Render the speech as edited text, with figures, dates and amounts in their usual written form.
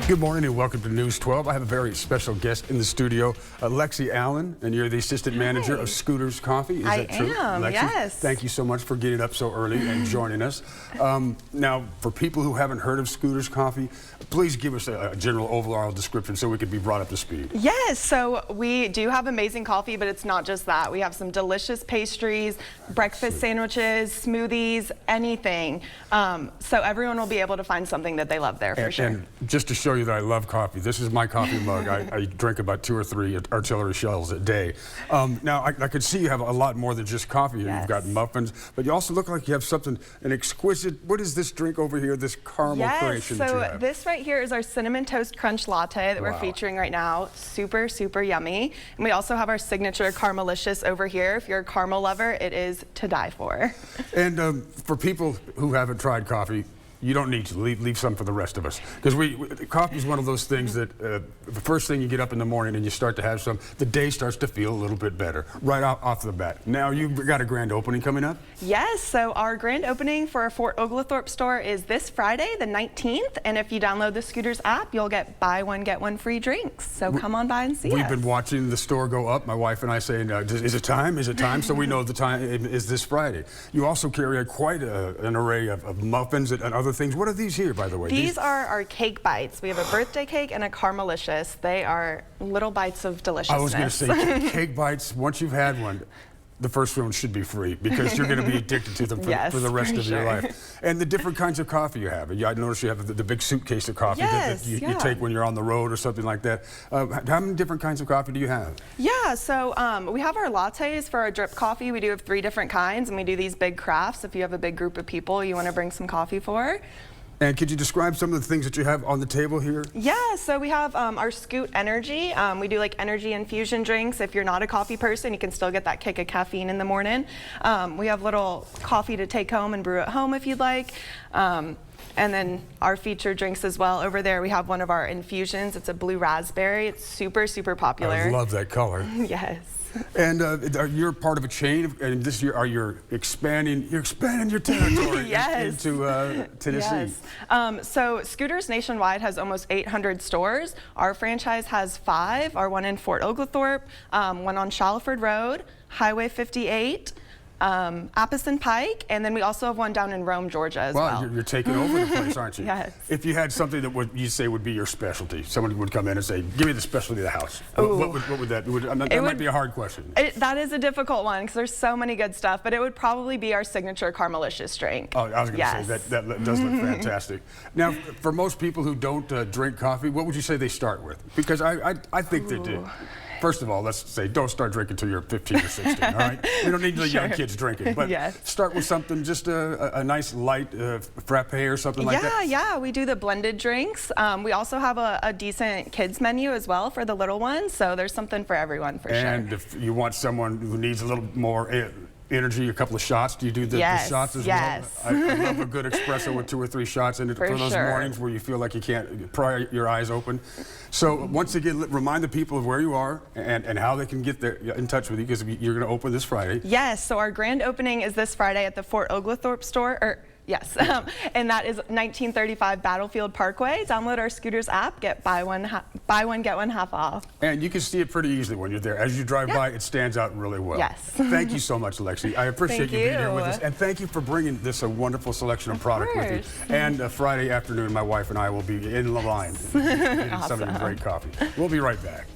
Good morning and welcome to News 12. I have a very special guest in the studio, Lexi Alan, and you're the assistant manager of Scooters Coffee. Is that true? I am, Lexi? yes. Thank you so much for getting up so early and joining us. Now, for people who haven't heard of Scooters Coffee, please give us a general overall description so we can be brought up to speed. Yes, so we do have amazing coffee, but it's not just that. We have some delicious pastries, breakfast sandwiches, smoothies, anything. So everyone will be able to find something that they love there for sure. And just to show you that I love coffee, this is my coffee mug. I drink about 2 or 3 artillery shells a day. Now, I could see you have a lot more than just coffee here. Yes. You've got muffins, but you also look like you have something, an exquisite, what is this drink over here, this caramel creation that you have? This right here is our Cinnamon Toast Crunch Latte that we're featuring right now. Super, super yummy. And we also have our signature Caramelicious over here. If you're a caramel lover, it is to die for. And for people who haven't tried coffee, you don't need to leave some for the rest of us, because coffee is one of those things that the first thing you get up in the morning and you start to have some, the day starts to feel a little bit better right off the bat. Now you've got a grand opening coming up? Yes, so our grand opening for our Fort Oglethorpe store is this Friday, the 19th, and if you download the Scooters app, you'll get buy one, get one free drinks. So come on by and see us. We've been watching the store go up, my wife and I saying, is it time? Is it time? So we know the time is this Friday. You also carry quite an array of muffins and other things. What are these here, by the way? These are our cake bites. We have a birthday cake and a Caramelicious. They are little bites of deliciousness. I was going to say, cake bites, once you've had one, the first one should be free, because you're going to be addicted to them for the rest of your life. And the different kinds of coffee you have. I noticed you have the big suitcase of coffee that you take when you're on the road or something like that. How many different kinds of coffee do you have? Yeah, so we have our lattes for our drip coffee. We do have 3 different kinds, and we do these big crafts if you have a big group of people you want to bring some coffee for. And could you describe some of the things that you have on the table here? Yeah, so we have our Scoot Energy. We do like energy infusion drinks. If you're not a coffee person, you can still get that kick of caffeine in the morning. We have little coffee to take home and brew at home if you'd like. And then our featured drinks as well. Over there we have one of our infusions. It's a blue raspberry. It's super, super popular. I love that color. Yes. And you're part of a chain, and this year you're expanding your territory into Tennessee. Yes. So Scooters nationwide has almost 800 stores. Our franchise has 5. Our one in Fort Oglethorpe, one on Shalford Road, Highway 58, Apison Pike, and then we also have one down in Rome, Georgia as well. Wow, you're taking over the place, aren't you? Yes. If you had something that you say would be your specialty, someone would come in and say, give me the specialty of the house. What would that be? That might be a hard question. That is a difficult one because there's so many good stuff, but it would probably be our signature Caramelicious drink. Oh, I was going to say, that does look fantastic. Now, for most people who don't drink coffee, what would you say they start with? Because I think they do. First of all, let's say don't start drinking until you're 15 or 16, all right? We don't need the young kids drinking, but start with something, just a nice light frappe or something like that. Yeah, we do the blended drinks. We also have a decent kids menu as well for the little ones, so there's something for everyone for sure. And if you want someone who needs a little more energy, a couple of shots, do you do the shots as well? I love a good espresso with 2 or 3 shots in it for those mornings where you feel like you can't pry your eyes open. So once again, remind the people of where you are and how they can get there in touch with you, because you're going to open this Friday. Yes, so our grand opening is this Friday at the Fort Oglethorpe store, yes, and that is 1935 Battlefield Parkway. Download our Scooters app, get buy one, get one half off. And you can see it pretty easily when you're there. As you drive by, it stands out really well. Yes. Thank you so much, Lexi. I appreciate you being here with us. And thank you for bringing this wonderful selection of product with you. And Friday afternoon, my wife and I will be in the line getting some of your great coffee. We'll be right back.